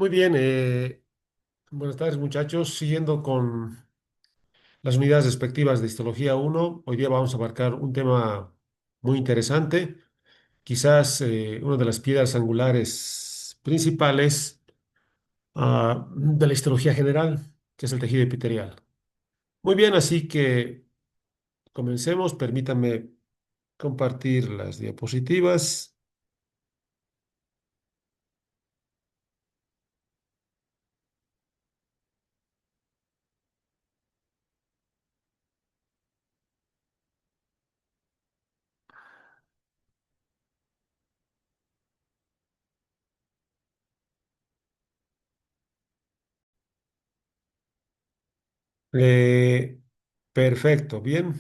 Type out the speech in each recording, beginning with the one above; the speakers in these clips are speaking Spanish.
Muy bien, buenas tardes muchachos. Siguiendo con las unidades respectivas de Histología uno, hoy día vamos a abarcar un tema muy interesante, quizás una de las piedras angulares principales de la histología general, que es el tejido epitelial. Muy bien, así que comencemos. Permítanme compartir las diapositivas. Eh, Perfecto, bien.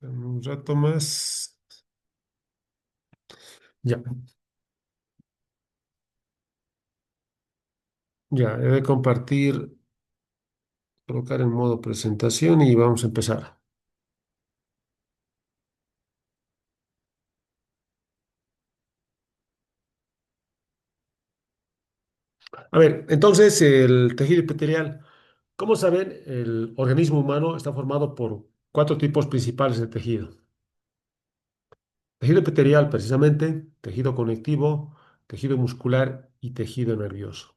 Un rato más. Ya. Ya, he de compartir, colocar en modo presentación y vamos a empezar. A ver, entonces el tejido epitelial. Como saben, el organismo humano está formado por cuatro tipos principales de tejido. Tejido epitelial, precisamente, tejido conectivo, tejido muscular y tejido nervioso.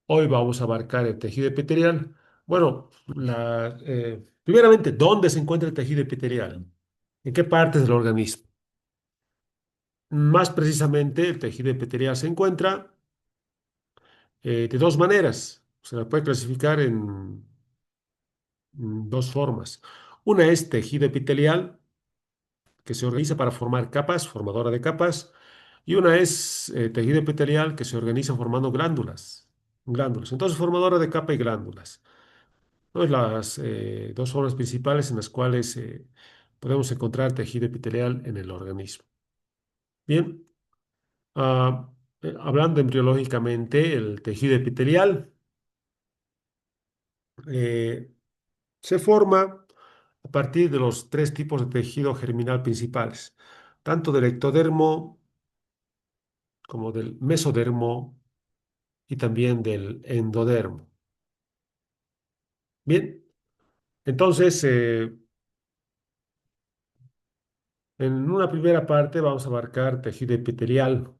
Hoy vamos a abarcar el tejido epitelial. Bueno, primeramente, ¿dónde se encuentra el tejido epitelial? ¿En qué partes del organismo? Más precisamente, el tejido epitelial se encuentra de dos maneras. Se la puede clasificar en dos formas. Una es tejido epitelial, que se organiza para formar capas, formadora de capas, y una es tejido epitelial que se organiza formando glándulas. Entonces, formadora de capa y glándulas. Son las dos formas principales en las cuales podemos encontrar tejido epitelial en el organismo. Bien, hablando embriológicamente, el tejido epitelial eh, se forma a partir de los tres tipos de tejido germinal principales, tanto del ectodermo como del mesodermo y también del endodermo. Bien, entonces en una primera parte vamos a abarcar tejido epitelial,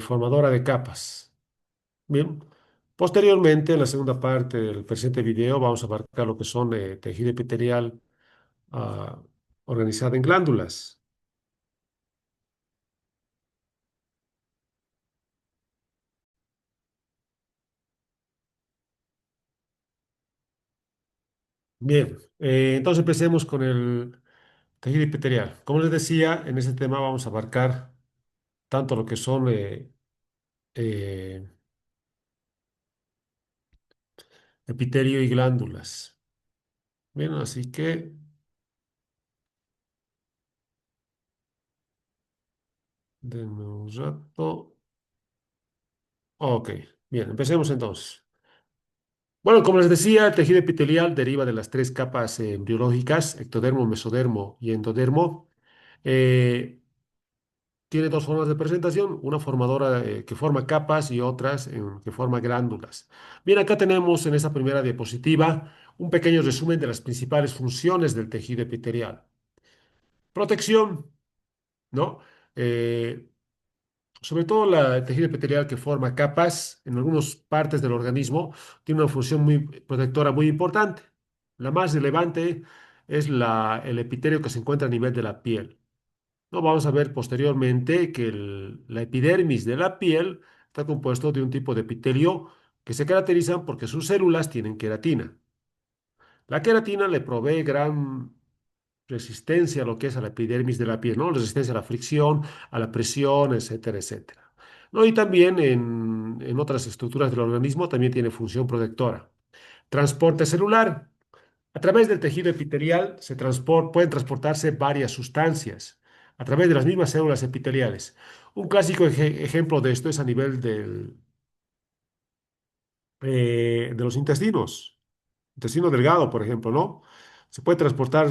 formadora de capas. Bien, posteriormente en la segunda parte del presente video vamos a abarcar lo que son tejido epitelial ah, organizado en glándulas. Bien, entonces empecemos con el tejido epitelial. Como les decía, en este tema vamos a abarcar tanto lo que son eh, epitelio y glándulas. Bien, así que denme un rato. Ok, bien, empecemos entonces. Bueno, como les decía, el tejido epitelial deriva de las tres capas biológicas, ectodermo, mesodermo y endodermo. Eh, Tiene dos formas de presentación, una formadora que forma capas y otras que forma glándulas. Bien, acá tenemos en esta primera diapositiva un pequeño resumen de las principales funciones del tejido epitelial. Protección, ¿no? Eh, Sobre todo el tejido epitelial que forma capas en algunas partes del organismo tiene una función muy protectora muy importante. La más relevante es el epitelio que se encuentra a nivel de la piel. No, vamos a ver posteriormente que la epidermis de la piel está compuesto de un tipo de epitelio que se caracterizan porque sus células tienen queratina. La queratina le provee gran resistencia a lo que es a la epidermis de la piel, ¿no? Resistencia a la fricción, a la presión, etcétera, etcétera. ¿No? Y también en otras estructuras del organismo también tiene función protectora. Transporte celular. A través del tejido epitelial pueden transportarse varias sustancias a través de las mismas células epiteliales. Un clásico ejemplo de esto es a nivel de los intestinos, intestino delgado, por ejemplo, ¿no? Se puede transportar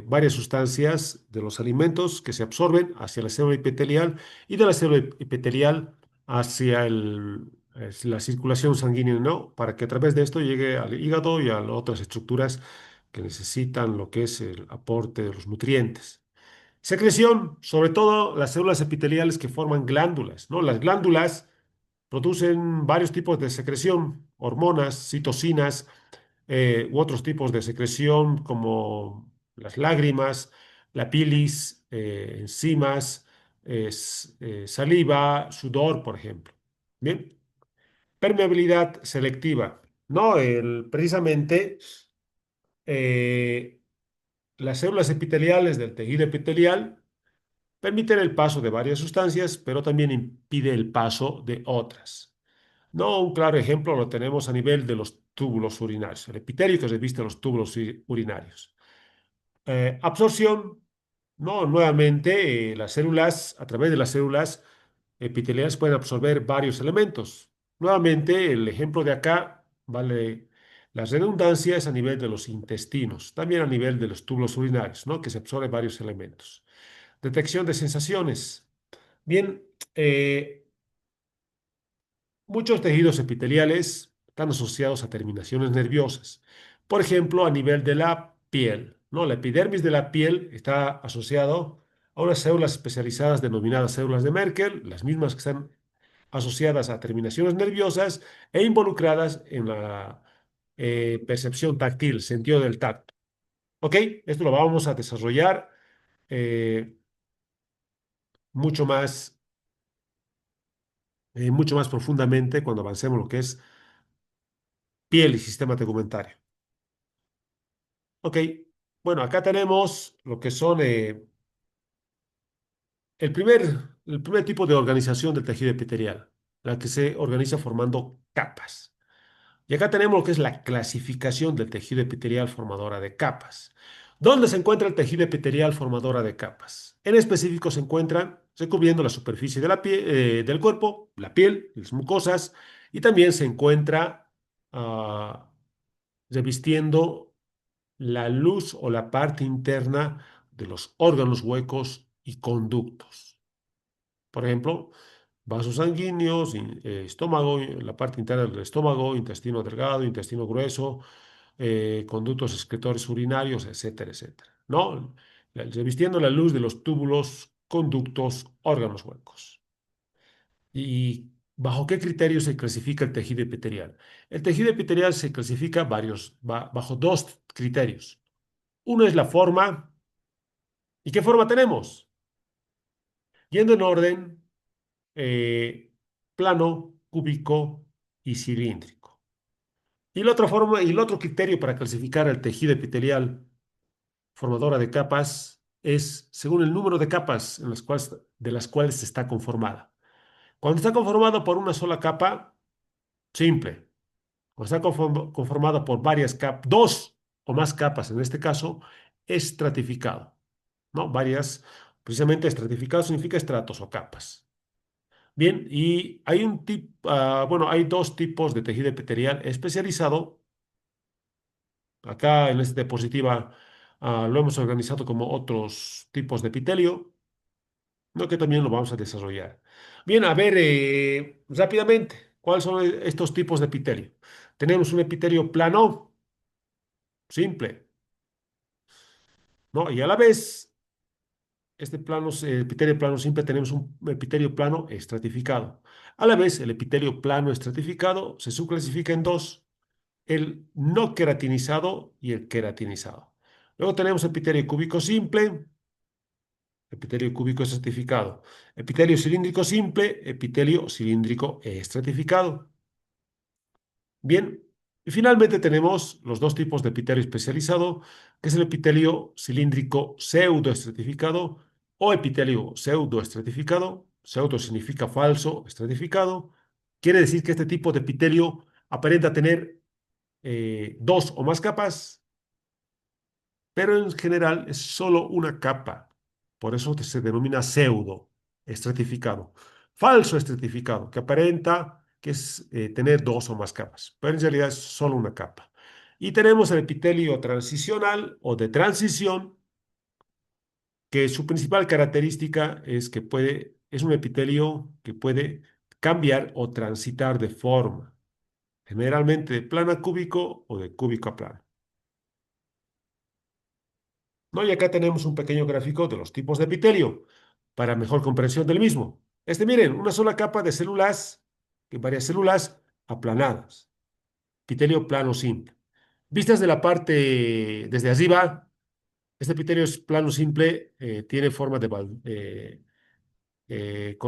varias sustancias de los alimentos que se absorben hacia la célula epitelial y de la célula epitelial hacia la circulación sanguínea, ¿no? Para que a través de esto llegue al hígado y a las otras estructuras que necesitan lo que es el aporte de los nutrientes. Secreción, sobre todo las células epiteliales que forman glándulas, ¿no? Las glándulas producen varios tipos de secreción, hormonas, citocinas u otros tipos de secreción como las lágrimas, la bilis, enzimas, saliva, sudor, por ejemplo. Bien, permeabilidad selectiva. No, precisamente eh, las células epiteliales del tejido epitelial permiten el paso de varias sustancias, pero también impide el paso de otras. No, un claro ejemplo lo tenemos a nivel de los túbulos urinarios. El epitelio que se viste en los túbulos urinarios. Absorción, no, nuevamente las células, a través de las células epiteliales pueden absorber varios elementos. Nuevamente, el ejemplo de acá, vale, la redundancia es a nivel de los intestinos, también a nivel de los túbulos urinarios, ¿no? Que se absorben varios elementos. Detección de sensaciones. Bien, muchos tejidos epiteliales están asociados a terminaciones nerviosas. Por ejemplo, a nivel de la piel, ¿no? La epidermis de la piel está asociado a unas células especializadas denominadas células de Merkel, las mismas que están asociadas a terminaciones nerviosas e involucradas en la percepción táctil, sentido del tacto. ¿Ok? Esto lo vamos a desarrollar eh, mucho más, mucho más profundamente cuando avancemos lo que es piel y sistema tegumentario. Ok, bueno, acá tenemos lo que son el primer tipo de organización del tejido epitelial, la que se organiza formando capas. Y acá tenemos lo que es la clasificación del tejido epitelial formadora de capas. ¿Dónde se encuentra el tejido epitelial formadora de capas? En específico se encuentran recubriendo la superficie de la piel, del cuerpo, la piel, las mucosas, y también se encuentra revistiendo la luz o la parte interna de los órganos huecos y conductos. Por ejemplo, vasos sanguíneos, estómago, la parte interna del estómago, intestino delgado, intestino grueso, conductos excretores urinarios, etcétera, etcétera. ¿No? Revistiendo la luz de los túbulos, conductos, órganos huecos. ¿Y bajo qué criterios se clasifica el tejido epitelial? El tejido epitelial se clasifica bajo dos criterios. Uno es la forma. ¿Y qué forma tenemos? Yendo en orden, plano, cúbico y cilíndrico. Y la otra forma, y el otro criterio para clasificar el tejido epitelial formadora de capas es según el número de capas de las cuales está conformada. Cuando está conformado por una sola capa, simple. Cuando está conformado por varias capas, dos o más capas en este caso, estratificado. ¿No? Varias, precisamente estratificado significa estratos o capas. Bien, y hay bueno, hay dos tipos de tejido epitelial especializado. Acá en esta diapositiva lo hemos organizado como otros tipos de epitelio, ¿no? Que también lo vamos a desarrollar. Bien, a ver, rápidamente, ¿cuáles son estos tipos de epitelio? Tenemos un epitelio plano, simple, ¿no? Y a la vez epitelio plano simple, tenemos un epitelio plano estratificado. A la vez, el epitelio plano estratificado se subclasifica en dos, el no queratinizado y el queratinizado. Luego tenemos epitelio cúbico simple, epitelio cúbico estratificado, epitelio cilíndrico simple, epitelio cilíndrico estratificado. Bien, y finalmente tenemos los dos tipos de epitelio especializado, que es el epitelio cilíndrico pseudoestratificado o epitelio pseudoestratificado. Pseudo significa falso, estratificado. Quiere decir que este tipo de epitelio aparenta tener dos o más capas, pero en general es solo una capa. Por eso se denomina pseudo estratificado. Falso estratificado, que aparenta que es tener dos o más capas, pero en realidad es solo una capa. Y tenemos el epitelio transicional o de transición, que su principal característica es que es un epitelio que puede cambiar o transitar de forma, generalmente de plano a cúbico o de cúbico a plano. ¿No? Y acá tenemos un pequeño gráfico de los tipos de epitelio para mejor comprensión del mismo. Miren, una sola capa de células, varias células aplanadas. Epitelio plano simple. Vistas de la parte desde arriba, este epitelio es plano simple, tiene forma con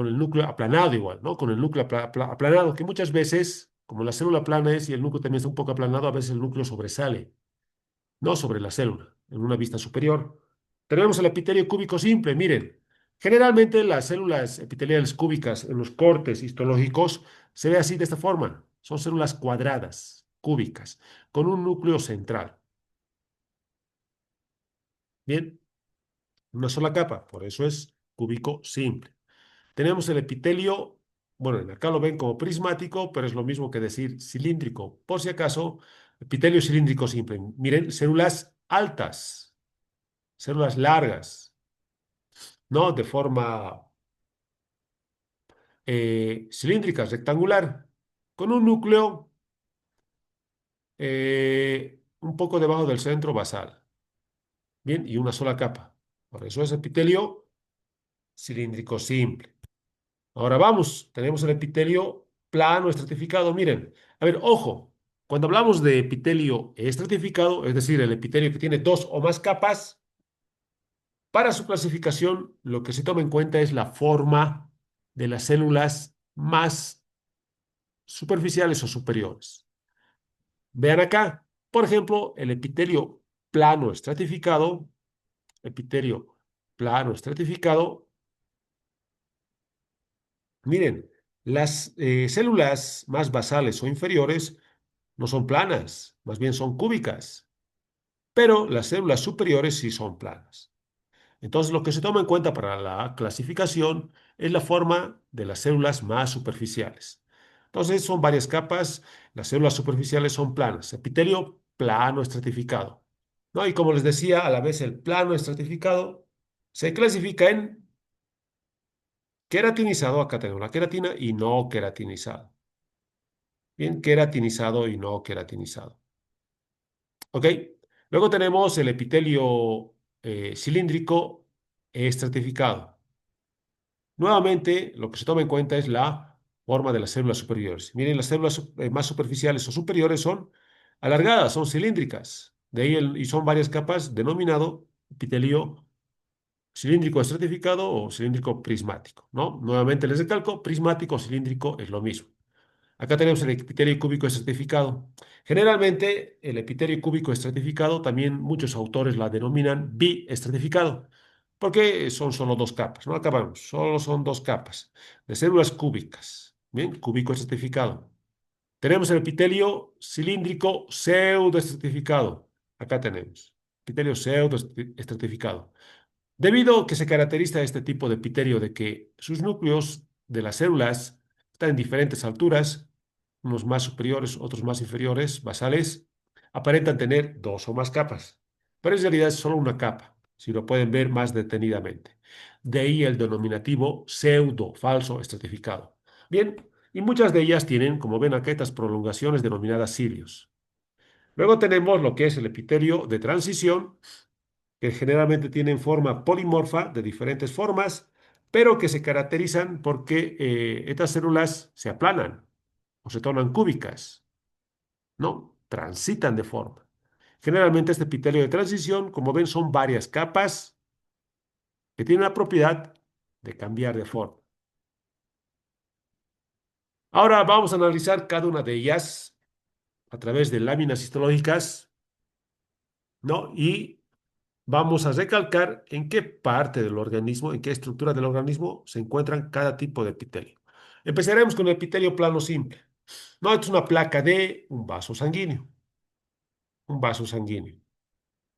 el núcleo aplanado igual, ¿no? Con el núcleo aplanado, que muchas veces, como la célula plana es y el núcleo también está un poco aplanado, a veces el núcleo sobresale, no sobre la célula, en una vista superior. Tenemos el epitelio cúbico simple, miren. Generalmente las células epiteliales cúbicas en los cortes histológicos se ve así de esta forma. Son células cuadradas, cúbicas, con un núcleo central. Bien, una sola capa, por eso es cúbico simple. Tenemos el epitelio, bueno, acá lo ven como prismático, pero es lo mismo que decir cilíndrico. Por si acaso, epitelio cilíndrico simple. Miren, células altas, células largas, ¿no? De forma cilíndrica, rectangular, con un núcleo un poco debajo del centro basal. Bien, y una sola capa. Por eso es epitelio cilíndrico simple. Ahora vamos, tenemos el epitelio plano estratificado. Miren, a ver, ojo, cuando hablamos de epitelio estratificado, es decir, el epitelio que tiene dos o más capas, para su clasificación lo que se toma en cuenta es la forma de las células más superficiales o superiores. Vean acá, por ejemplo, el epitelio plano estratificado, miren, las células más basales o inferiores no son planas, más bien son cúbicas, pero las células superiores sí son planas. Entonces, lo que se toma en cuenta para la clasificación es la forma de las células más superficiales. Entonces, son varias capas, las células superficiales son planas, epitelio plano estratificado, ¿no? Y como les decía, a la vez el plano estratificado se clasifica en queratinizado, acá tengo la queratina, y no queratinizado. Bien, queratinizado y no queratinizado. ¿Ok? Luego tenemos el epitelio cilíndrico estratificado. Nuevamente, lo que se toma en cuenta es la forma de las células superiores. Miren, las células más superficiales o superiores son alargadas, son cilíndricas. De ahí y son varias capas, denominado epitelio cilíndrico estratificado o cilíndrico prismático, ¿no? Nuevamente les recalco, prismático o cilíndrico es lo mismo. Acá tenemos el epitelio cúbico estratificado. Generalmente, el epitelio cúbico estratificado también muchos autores la denominan biestratificado, porque son solo dos capas, ¿no? Acá vamos, solo son dos capas de células cúbicas, ¿bien? Cúbico estratificado. Tenemos el epitelio cilíndrico pseudoestratificado. Acá tenemos epitelio pseudoestratificado. Debido a que se caracteriza este tipo de epitelio de que sus núcleos de las células están en diferentes alturas, unos más superiores, otros más inferiores, basales, aparentan tener dos o más capas, pero en realidad es solo una capa, si lo pueden ver más detenidamente. De ahí el denominativo pseudo, falso, estratificado. Bien, y muchas de ellas tienen, como ven acá, estas prolongaciones denominadas cilios. Luego tenemos lo que es el epitelio de transición, que generalmente tienen forma polimorfa de diferentes formas, pero que se caracterizan porque estas células se aplanan o se tornan cúbicas, ¿no? Transitan de forma. Generalmente este epitelio de transición, como ven, son varias capas que tienen la propiedad de cambiar de forma. Ahora vamos a analizar cada una de ellas a través de láminas histológicas, ¿no? Y vamos a recalcar en qué parte del organismo, en qué estructura del organismo se encuentran cada tipo de epitelio. Empezaremos con el epitelio plano simple. No, esto es una placa de un vaso sanguíneo. Un vaso sanguíneo.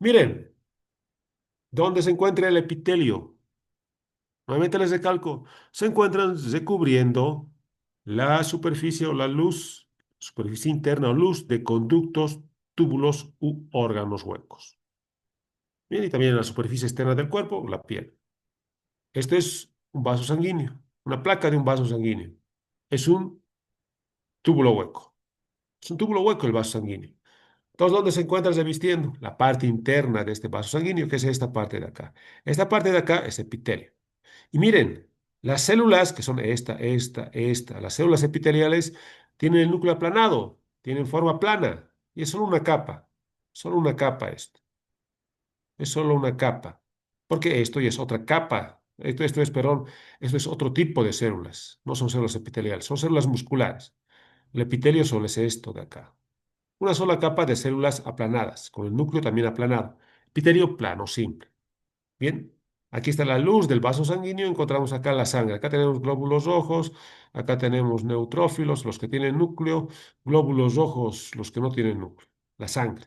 Miren, ¿dónde se encuentra el epitelio? Nuevamente les recalco, se encuentran recubriendo la superficie o la luz, superficie interna o luz de conductos túbulos u órganos huecos. Bien, y también en la superficie externa del cuerpo, la piel. Esto es un vaso sanguíneo, una placa de un vaso sanguíneo. Es un túbulo hueco. Es un túbulo hueco el vaso sanguíneo. Entonces, ¿dónde se encuentra revistiendo? La parte interna de este vaso sanguíneo, que es esta parte de acá. Esta parte de acá es epitelio. Y miren, las células, que son esta, las células epiteliales tienen el núcleo aplanado, tienen forma plana, y es solo una capa esto, es solo una capa, porque esto ya es otra capa, esto es, perdón, esto es otro tipo de células, no son células epiteliales, son células musculares. El epitelio solo es esto de acá. Una sola capa de células aplanadas, con el núcleo también aplanado. Epitelio plano, simple. Bien, aquí está la luz del vaso sanguíneo, encontramos acá la sangre. Acá tenemos glóbulos rojos, acá tenemos neutrófilos, los que tienen núcleo, glóbulos rojos, los que no tienen núcleo, la sangre.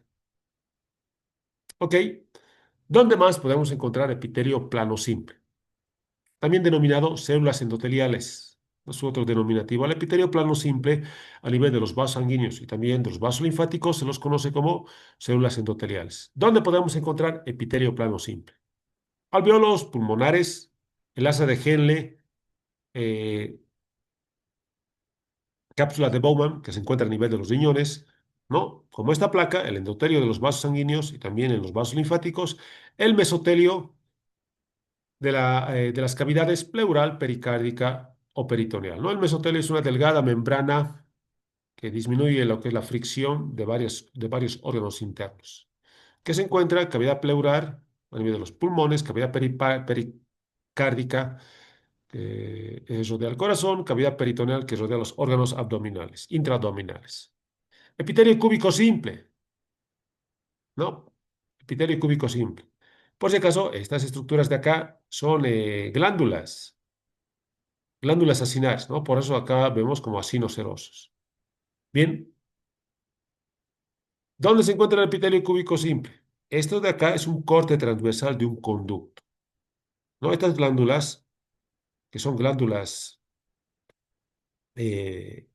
Ok, ¿dónde más podemos encontrar epitelio plano simple? También denominado células endoteliales. Es su otro denominativo. Al epitelio plano simple, a nivel de los vasos sanguíneos y también de los vasos linfáticos, se los conoce como células endoteliales. ¿Dónde podemos encontrar epitelio plano simple? Alveolos pulmonares, el asa de Henle, eh, cápsula de Bowman, que se encuentra a nivel de los riñones, ¿no? Como esta placa, el endotelio de los vasos sanguíneos y también en los vasos linfáticos, el mesotelio de las cavidades pleural, pericárdica o peritoneal, ¿no? El mesotelio es una delgada membrana que disminuye lo que es la fricción de varios órganos internos, que se encuentra en cavidad pleural, a nivel de los pulmones, cavidad pericárdica, que rodea el corazón, cavidad peritoneal que rodea los órganos abdominales, intraabdominales. Epitelio cúbico simple, ¿no? Epitelio cúbico simple. Por si acaso, estas estructuras de acá son glándulas acinares, ¿no? Por eso acá vemos como acinos serosos. Bien, ¿dónde se encuentra el epitelio cúbico simple? Esto de acá es un corte transversal de un conducto, ¿no? Estas glándulas, que son glándulas eh,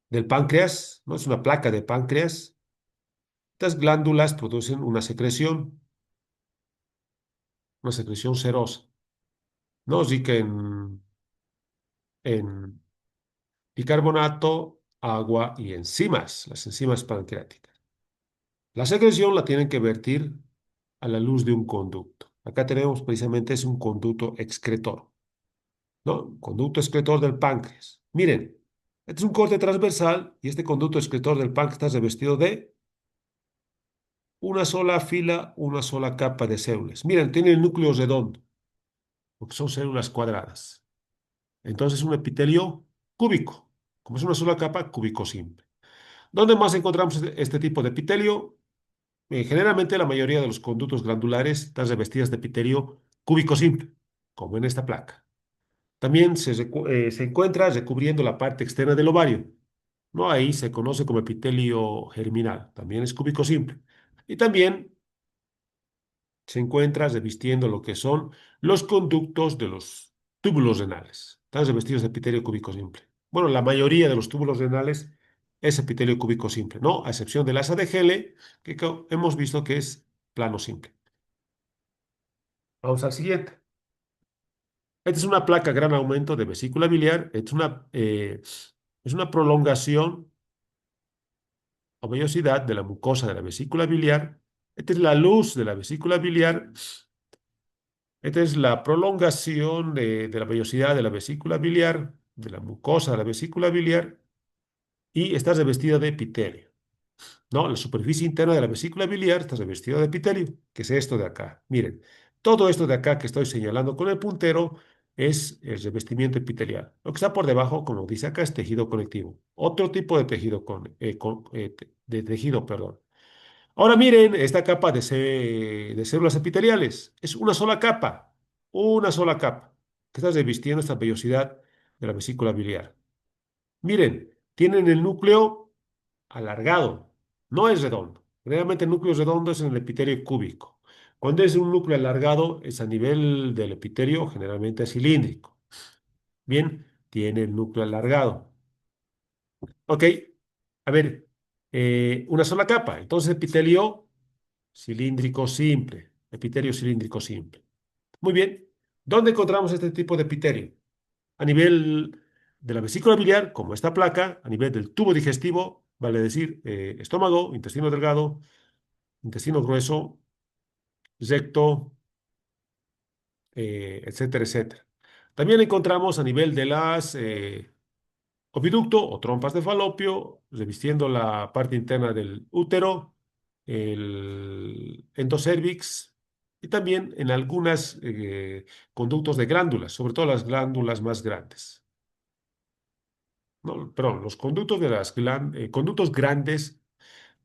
del páncreas, ¿no? Es una placa de páncreas. Estas glándulas producen una secreción serosa, ¿no? Rica en bicarbonato, agua y enzimas, las enzimas pancreáticas. La secreción la tienen que vertir a la luz de un conducto. Acá tenemos precisamente es un conducto excretor, ¿no? Conducto excretor del páncreas. Miren, este es un corte transversal y este conducto excretor del páncreas está revestido de una sola fila, una sola capa de células. Miren, tiene el núcleo redondo, porque son células cuadradas. Entonces, un epitelio cúbico. Como es una sola capa, cúbico simple. ¿Dónde más encontramos este tipo de epitelio? Generalmente la mayoría de los conductos glandulares están revestidas de epitelio cúbico simple, como en esta placa. También se encuentra recubriendo la parte externa del ovario. No, ahí se conoce como epitelio germinal. También es cúbico simple. Y también se encuentra revistiendo lo que son los conductos de los túbulos renales. Están revestidos de epitelio cúbico simple. Bueno, la mayoría de los túbulos renales es epitelio cúbico simple, ¿no? A excepción del asa de Henle, que hemos visto que es plano simple. Vamos al siguiente. Esta es una placa gran aumento de vesícula biliar. Es una prolongación o vellosidad de la mucosa de la vesícula biliar. Esta es la luz de la vesícula biliar. Esta es la prolongación de la vellosidad de la vesícula biliar, de la mucosa de la vesícula biliar, y está revestida de epitelio, ¿no? La superficie interna de la vesícula biliar está revestida de epitelio, que es esto de acá. Miren, todo esto de acá que estoy señalando con el puntero es el revestimiento epitelial. Lo que está por debajo, como dice acá, es tejido conectivo. Otro tipo de tejido, de tejido, perdón. Ahora miren esta capa de células epiteliales. Es una sola capa, que está revistiendo esta vellosidad de la vesícula biliar. Miren, tienen el núcleo alargado, no es redondo. Realmente el núcleo redondo es en el epitelio cúbico. Cuando es un núcleo alargado, es a nivel del epitelio, generalmente es cilíndrico. Bien, tiene el núcleo alargado. Ok, a ver. una sola capa. Entonces, epitelio cilíndrico simple. Epitelio cilíndrico simple. Muy bien. ¿Dónde encontramos este tipo de epitelio? A nivel de la vesícula biliar, como esta placa, a nivel del tubo digestivo, vale decir, estómago, intestino delgado, intestino grueso, recto, etcétera, etcétera. También encontramos a nivel de las oviducto o trompas de falopio, revistiendo la parte interna del útero, el endocervix y también en algunas conductos de glándulas, sobre todo las glándulas más grandes. No, perdón, los conductos de las conductos grandes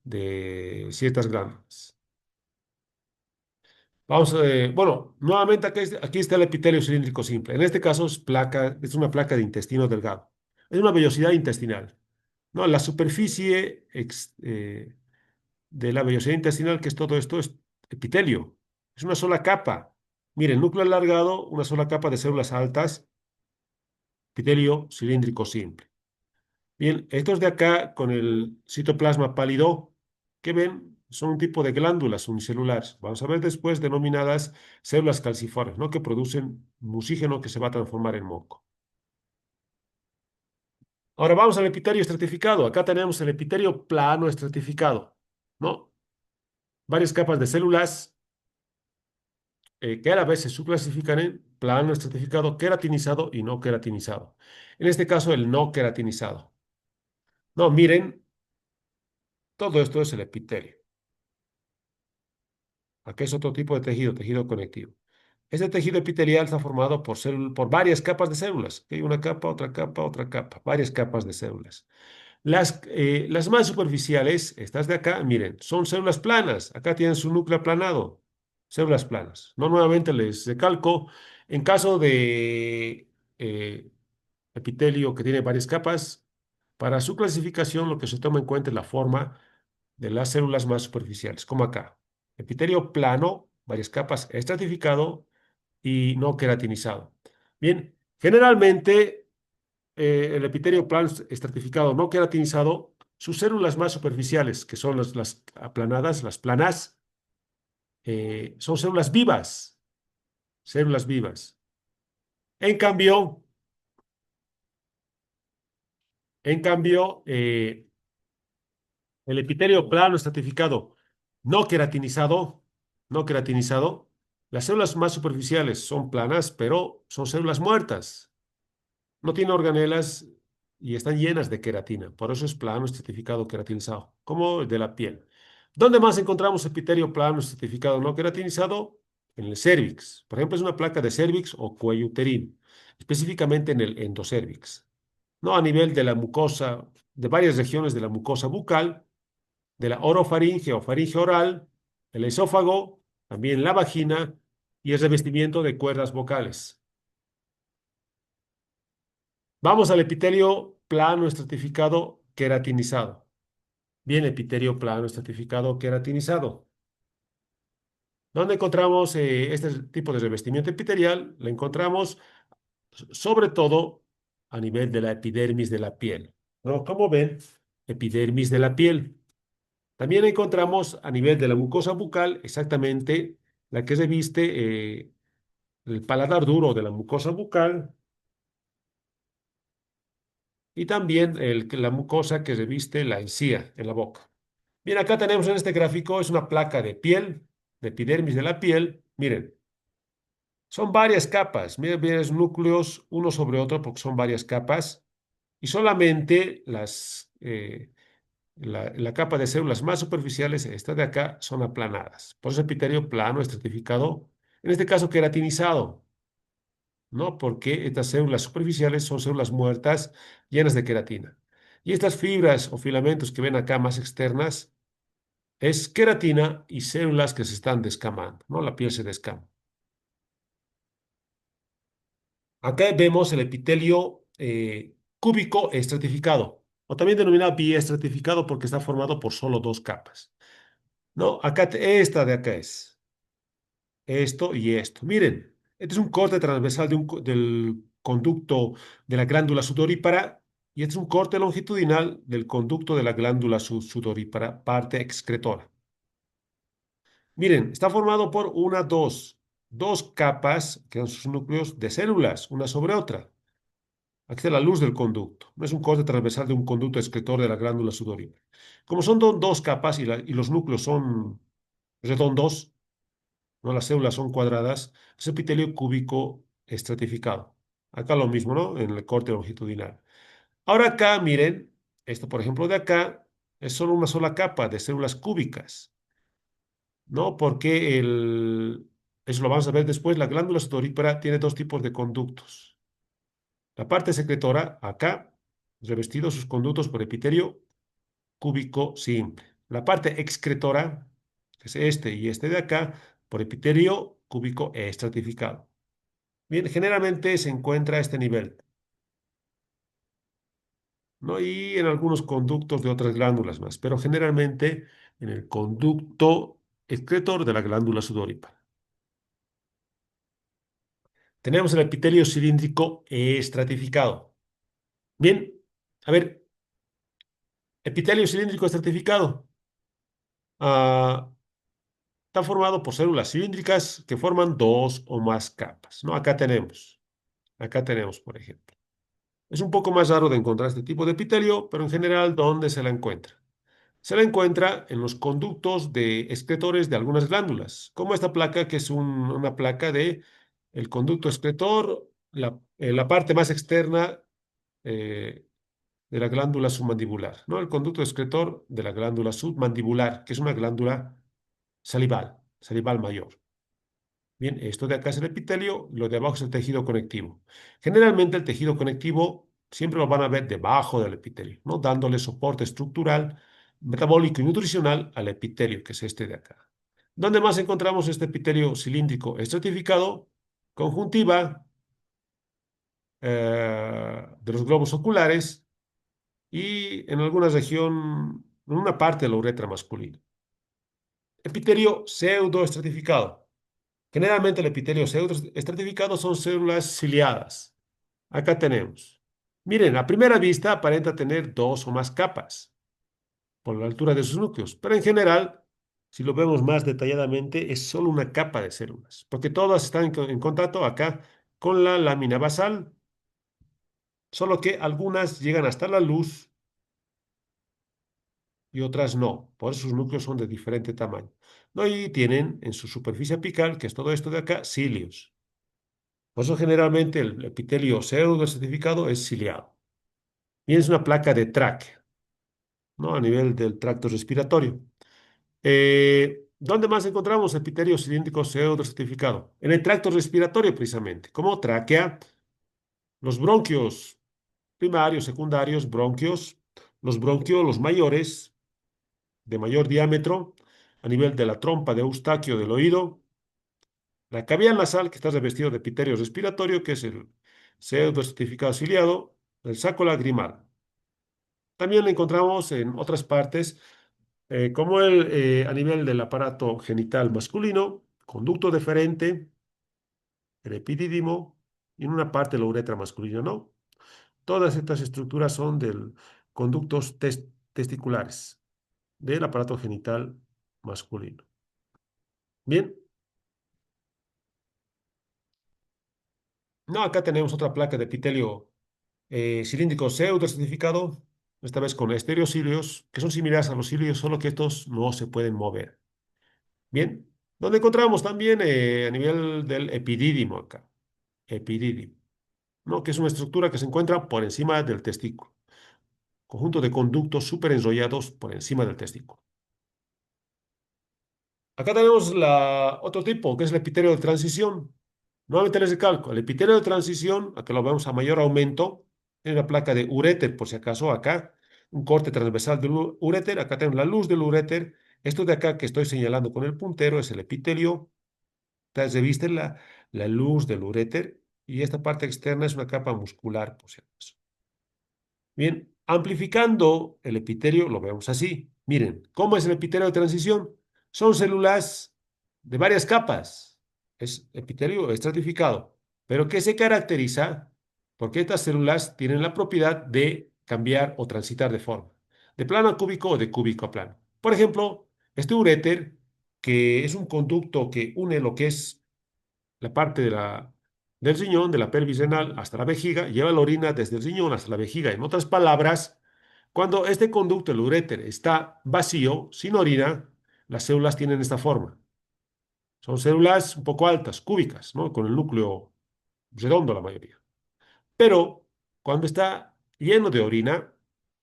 de ciertas glándulas. Vamos, bueno, nuevamente aquí está el epitelio cilíndrico simple. En este caso es una placa de intestino delgado. Es una vellosidad intestinal. No, la superficie de la vellosidad intestinal, que es todo esto, es epitelio. Es una sola capa. Miren, núcleo alargado, una sola capa de células altas, epitelio cilíndrico simple. Bien, estos de acá con el citoplasma pálido, ¿qué ven? Son un tipo de glándulas unicelulares. Vamos a ver después denominadas células calciformes, ¿no? Que producen mucígeno que se va a transformar en moco. Ahora vamos al epitelio estratificado. Acá tenemos el epitelio plano estratificado, ¿no? Varias capas de células que a la vez se subclasifican en plano estratificado, queratinizado y no queratinizado. En este caso, el no queratinizado. No, miren, todo esto es el epitelio. Aquí es otro tipo de tejido, tejido conectivo. Este tejido epitelial está formado por varias capas de células. ¿Ok? Una capa, otra capa, varias capas de células. Las más superficiales, estas de acá, miren, son células planas. Acá tienen su núcleo aplanado. Células planas. No, nuevamente les recalco, en caso de epitelio que tiene varias capas, para su clasificación lo que se toma en cuenta es la forma de las células más superficiales, como acá. Epitelio plano, varias capas, estratificado y no queratinizado. Bien, generalmente el epitelio plano estratificado no queratinizado, sus células más superficiales, que son las aplanadas, las planas, son células vivas. En cambio, el epitelio plano estratificado no queratinizado, no queratinizado, las células más superficiales son planas, pero son células muertas. No tiene organelas y están llenas de queratina. Por eso es plano estratificado queratinizado, como el de la piel. ¿Dónde más encontramos epitelio plano estratificado no queratinizado? En el cérvix. Por ejemplo, es una placa de cérvix o cuello uterino, específicamente en el endocérvix. No a nivel de la mucosa, de varias regiones de la mucosa bucal, de la orofaringe o faringe oral, el esófago, también la vagina y el revestimiento de cuerdas vocales. Vamos al epitelio plano estratificado queratinizado. Bien, epitelio plano estratificado queratinizado. ¿Dónde encontramos este tipo de revestimiento epitelial? Lo encontramos sobre todo a nivel de la epidermis de la piel. ¿No? Como ven, epidermis de la piel. También encontramos a nivel de la mucosa bucal exactamente la que reviste el paladar duro de la mucosa bucal y también la mucosa que reviste la encía en la boca. Bien, acá tenemos en este gráfico, es una placa de piel, de epidermis de la piel. Miren, son varias capas. Miren, varios núcleos uno sobre otro porque son varias capas y solamente la capa de células más superficiales, esta de acá, son aplanadas. Por eso epitelio plano, estratificado, en este caso queratinizado, ¿no? Porque estas células superficiales son células muertas llenas de queratina. Y estas fibras o filamentos que ven acá más externas es queratina y células que se están descamando, ¿no? La piel se descama. Acá vemos el epitelio cúbico estratificado, o también denominado biestratificado porque está formado por solo dos capas. No, acá, esta de acá es esto y esto. Miren, este es un corte transversal del conducto de la glándula sudorípara Y este es un corte longitudinal del conducto de la glándula sudorípara, parte excretora. Miren, está formado por dos capas, que son sus núcleos de células, una sobre otra. Aquí está la luz del conducto. No es un corte transversal de un conducto excretor de la glándula sudorípara. Como son dos capas y los núcleos son redondos, ¿no? Las células son cuadradas, es epitelio cúbico estratificado. Acá lo mismo, ¿no? En el corte longitudinal. Ahora acá, miren, esto por ejemplo de acá es solo una sola capa de células cúbicas, ¿no? Porque eso lo vamos a ver después, la glándula sudorípara tiene dos tipos de conductos. La parte secretora, acá, revestido sus conductos por epitelio cúbico simple. La parte excretora, que es este y este de acá, por epitelio cúbico estratificado. Bien, generalmente se encuentra a este nivel, ¿no? Y en algunos conductos de otras glándulas más, pero generalmente en el conducto excretor de la glándula sudorípara. Tenemos el epitelio cilíndrico estratificado. Bien, a ver, epitelio cilíndrico estratificado. Ah, está formado por células cilíndricas que forman dos o más capas, ¿no? Acá tenemos, por ejemplo. Es un poco más raro de encontrar este tipo de epitelio, pero en general, ¿dónde se la encuentra? Se la encuentra en los conductos de excretores de algunas glándulas, como esta placa, que es una placa de el conducto excretor, la parte más externa eh, de la glándula submandibular, ¿no? El conducto excretor de la glándula submandibular, que es una glándula salival mayor. Bien, esto de acá es el epitelio, lo de abajo es el tejido conectivo. Generalmente el tejido conectivo siempre lo van a ver debajo del epitelio, ¿no? Dándole soporte estructural, metabólico y nutricional al epitelio, que es este de acá. ¿Dónde más encontramos este epitelio cilíndrico estratificado? Conjuntiva de los globos oculares y en alguna región, en una parte de la uretra masculina. Epitelio pseudoestratificado. Generalmente el epitelio pseudoestratificado son células ciliadas. Acá tenemos. Miren, a primera vista aparenta tener dos o más capas por la altura de sus núcleos, pero en general, si lo vemos más detalladamente, es solo una capa de células, porque todas están en contacto acá con la lámina basal, solo que algunas llegan hasta la luz y otras no. Por eso sus núcleos son de diferente tamaño. ¿No? Y tienen en su superficie apical, que es todo esto de acá, cilios. Por eso generalmente el epitelio pseudoestratificado es ciliado. Y es una placa de tráquea, ¿no? A nivel del tracto respiratorio. ¿Dónde más encontramos epitelio cilíndrico pseudoestratificado? En el tracto respiratorio, precisamente. Como tráquea, los bronquios primarios, secundarios, bronquios, los bronquios, los mayores, de mayor diámetro, a nivel de la trompa de Eustaquio del oído, la cavidad nasal, que está revestido de epitelio respiratorio, que es el pseudoestratificado ciliado, el saco lagrimal. También lo encontramos en otras partes, como a nivel del aparato genital masculino, conducto deferente, el epidídimo y en una parte de la uretra masculina, ¿no? Todas estas estructuras son del conductos testiculares del aparato genital masculino. Bien, no, acá tenemos otra placa de epitelio cilíndrico pseudoestratificado, esta vez con estereocilios, que son similares a los cilios, solo que estos no se pueden mover. Bien, donde encontramos también a nivel del epidídimo acá, epidídimo, ¿no? Que es una estructura que se encuentra por encima del testículo, conjunto de conductos súper enrollados por encima del testículo. Acá tenemos otro tipo, que es el epitelio de transición. Nuevamente les recalco, el epitelio de transición, acá lo vemos a mayor aumento, en la placa de uréter, por si acaso, acá, un corte transversal del uréter, acá tenemos la luz del uréter. Esto de acá que estoy señalando con el puntero es el epitelio. Se viste la luz del uréter y esta parte externa es una capa muscular, por si acaso. Bien, amplificando el epitelio, lo vemos así. Miren, ¿cómo es el epitelio de transición? Son células de varias capas. Es epitelio estratificado. Pero ¿qué se caracteriza? Porque estas células tienen la propiedad de cambiar o transitar de forma, de plano a cúbico o de cúbico a plano. Por ejemplo, este uréter, que es un conducto que une lo que es la parte del riñón, de la pelvis renal hasta la vejiga, lleva la orina desde el riñón hasta la vejiga. En otras palabras, cuando este conducto, el uréter, está vacío, sin orina, las células tienen esta forma. Son células un poco altas, cúbicas, ¿no? Con el núcleo redondo la mayoría. Pero cuando está lleno de orina,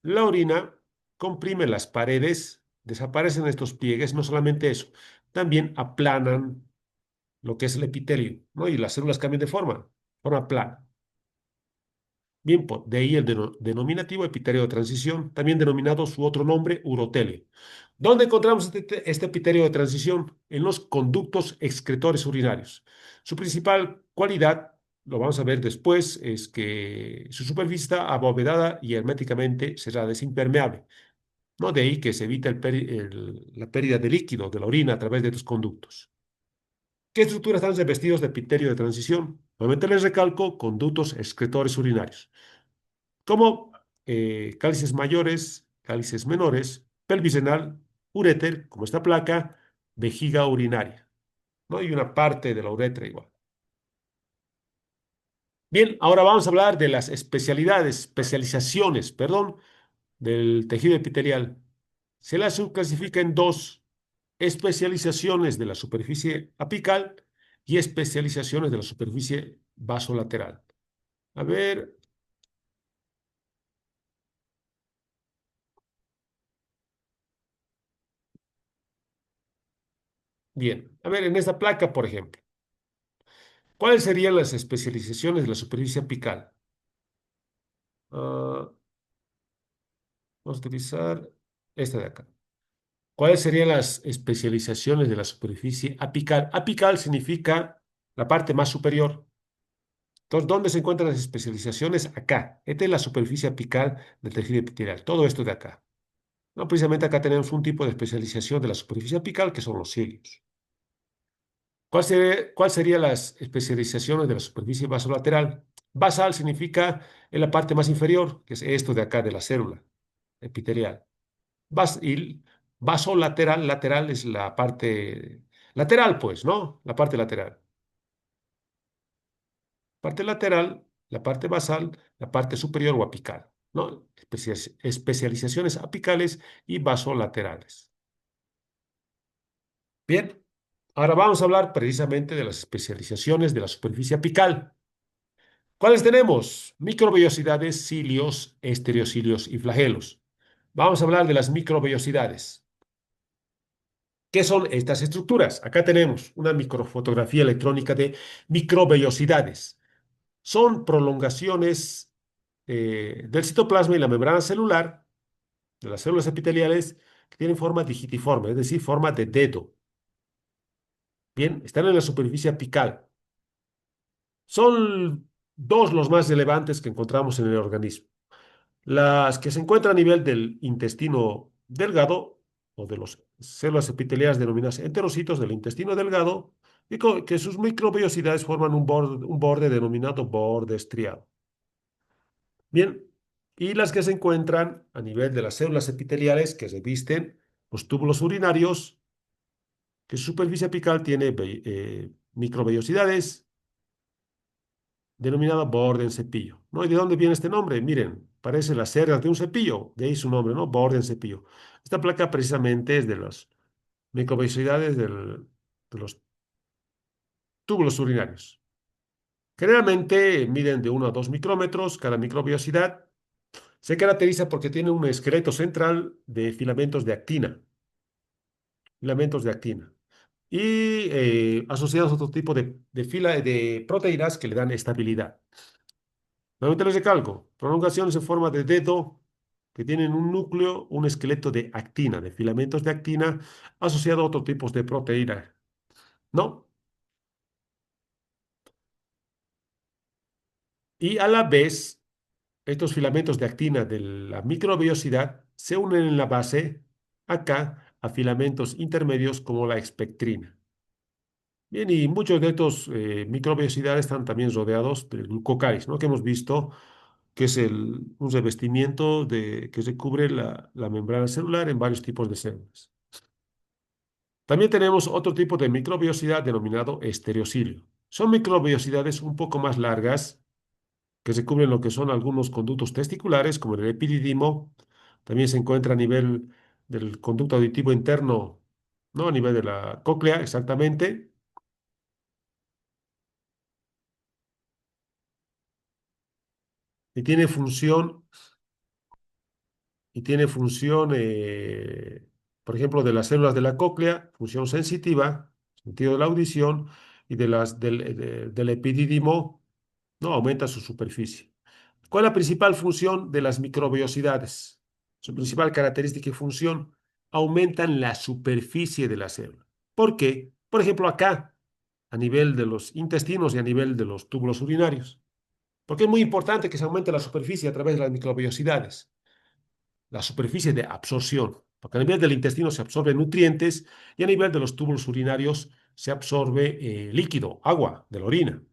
la orina comprime las paredes, desaparecen estos pliegues, no solamente eso, también aplanan lo que es el epitelio, ¿no? Y las células cambian de forma plana. Bien, de ahí el denominativo epitelio de transición, también denominado su otro nombre, urotelio. ¿Dónde encontramos este epitelio de transición? En los conductos excretores urinarios. Su principal cualidad, lo vamos a ver después, es que su superficie está abovedada y herméticamente cerrada, es impermeable, ¿no? De ahí que se evita la pérdida de líquido de la orina a través de estos conductos. ¿Qué estructuras están revestidos de epitelio de transición? Nuevamente les recalco, conductos excretores urinarios como cálices mayores, cálices menores, pelvis renal, uréter, como esta placa, vejiga urinaria, ¿no? Y una parte de la uretra igual. Bien, ahora vamos a hablar de las especializaciones, perdón, del tejido epitelial. Se las subclasifica en dos: especializaciones de la superficie apical y especializaciones de la superficie vasolateral. A ver, bien, a ver, en esta placa, por ejemplo. ¿Cuáles serían las especializaciones de la superficie apical? Ah, vamos a utilizar esta de acá. ¿Cuáles serían las especializaciones de la superficie apical? Apical significa la parte más superior. Entonces, ¿dónde se encuentran las especializaciones? Acá. Esta es la superficie apical del tejido epitelial. Todo esto de acá. No, precisamente acá tenemos un tipo de especialización de la superficie apical que son los cilios. ¿Cuál serían las especializaciones de la superficie basolateral? Basal significa en la parte más inferior, que es esto de acá de la célula epitelial. Y basolateral, lateral es la parte lateral, pues, ¿no? La parte lateral. Parte lateral, la parte basal, la parte superior o apical, ¿no? Especializaciones apicales y basolaterales. Bien, ahora vamos a hablar precisamente de las especializaciones de la superficie apical. ¿Cuáles tenemos? Microvellosidades, cilios, estereocilios y flagelos. Vamos a hablar de las microvellosidades. ¿Qué son estas estructuras? Acá tenemos una microfotografía electrónica de microvellosidades. Son prolongaciones del citoplasma y la membrana celular de las células epiteliales que tienen forma digitiforme, es decir, forma de dedo. Bien, están en la superficie apical. Son dos los más relevantes que encontramos en el organismo. Las que se encuentran a nivel del intestino delgado o de las células epiteliales denominadas enterocitos del intestino delgado, y que sus microvellosidades forman un borde denominado borde estriado. Bien, y las que se encuentran a nivel de las células epiteliales que revisten los túbulos urinarios, que su superficie apical tiene microvellosidades denominada borde en cepillo, ¿no? ¿Y de dónde viene este nombre? Miren, parece las cerdas de un cepillo, de ahí su nombre, ¿no? Borde en cepillo. Esta placa precisamente es de las microvellosidades de los túbulos urinarios. Generalmente miden de 1 a 2 micrómetros cada microvellosidad. Se caracteriza porque tiene un esqueleto central de filamentos de actina, y asociados a otro tipo de proteínas que le dan estabilidad. Nuevamente les recalco, prolongaciones en forma de dedo que tienen un núcleo, un esqueleto de actina, de filamentos de actina, asociado a otros tipos de proteína, ¿no? Y a la vez, estos filamentos de actina de la microvellosidad se unen en la base, acá, a filamentos intermedios como la expectrina. Bien, y muchos de estos microvellosidades están también rodeados del glucócaris, ¿no? Que hemos visto que es un revestimiento que recubre la membrana celular en varios tipos de células. También tenemos otro tipo de microbiosidad denominado estereocilio. Son microbiosidades un poco más largas que recubren lo que son algunos conductos testiculares, como el epididimo. También se encuentra a nivel del conducto auditivo interno, ¿no? A nivel de la cóclea, exactamente. Y tiene función, por ejemplo, de las células de la cóclea, función sensitiva, sentido de la audición, y del epidídimo, ¿no? Aumenta su superficie. ¿Cuál es la principal función de las microbiosidades? Su principal característica y función, aumentan la superficie de la célula. ¿Por qué? Por ejemplo, acá, a nivel de los intestinos y a nivel de los túbulos urinarios. Porque es muy importante que se aumente la superficie a través de las microbiosidades, la superficie de absorción, porque a nivel del intestino se absorben nutrientes y a nivel de los túbulos urinarios se absorbe líquido, agua de la orina,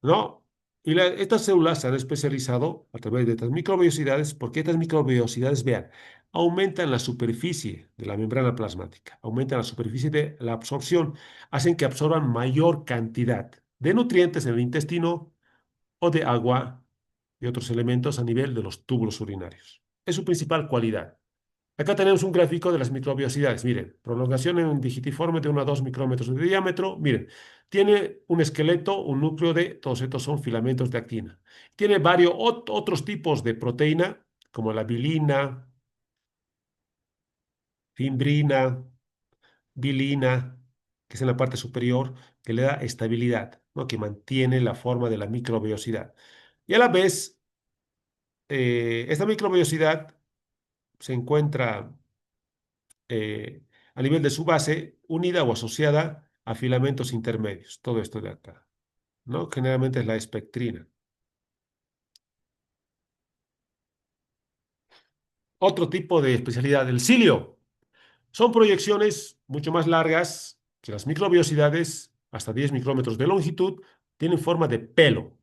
¿no? Y estas células se han especializado a través de estas microbiosidades porque estas microbiosidades, vean, aumentan la superficie de la membrana plasmática, aumentan la superficie de la absorción, hacen que absorban mayor cantidad de nutrientes en el intestino o de agua y otros elementos a nivel de los túbulos urinarios. Es su principal cualidad. Acá tenemos un gráfico de las microbiosidades. Miren, prolongación en un digitiforme de 1 a 2 micrómetros de diámetro. Miren, tiene un esqueleto, un núcleo todos estos son filamentos de actina. Tiene varios otros tipos de proteína, como la bilina, fimbrina, bilina, que es en la parte superior, que le da estabilidad, ¿no? Que mantiene la forma de la microbiosidad. Y a la vez, esta microbiosidad se encuentra a nivel de su base unida o asociada a filamentos intermedios. Todo esto de acá, ¿no? Generalmente es la espectrina. Otro tipo de especialidad, el cilio. Son proyecciones mucho más largas que las microbiosidades, hasta 10 micrómetros de longitud, tienen forma de pelo.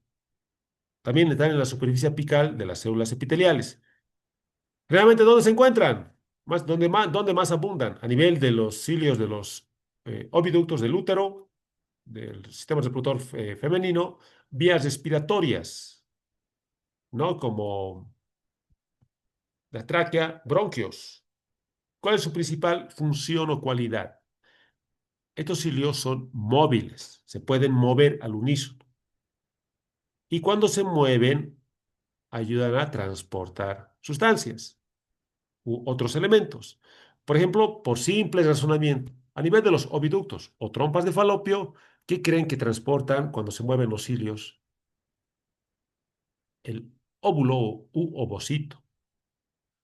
También están en la superficie apical de las células epiteliales. ¿Realmente dónde se encuentran? ¿Dónde más abundan? A nivel de los cilios de los oviductos del útero, del sistema reproductor femenino, vías respiratorias, ¿no? Como la tráquea, bronquios. ¿Cuál es su principal función o cualidad? Estos cilios son móviles, se pueden mover al unísono. Y cuando se mueven, ayudan a transportar sustancias u otros elementos. Por ejemplo, por simple razonamiento, a nivel de los oviductos o trompas de falopio, ¿qué creen que transportan cuando se mueven los cilios? El óvulo u ovocito.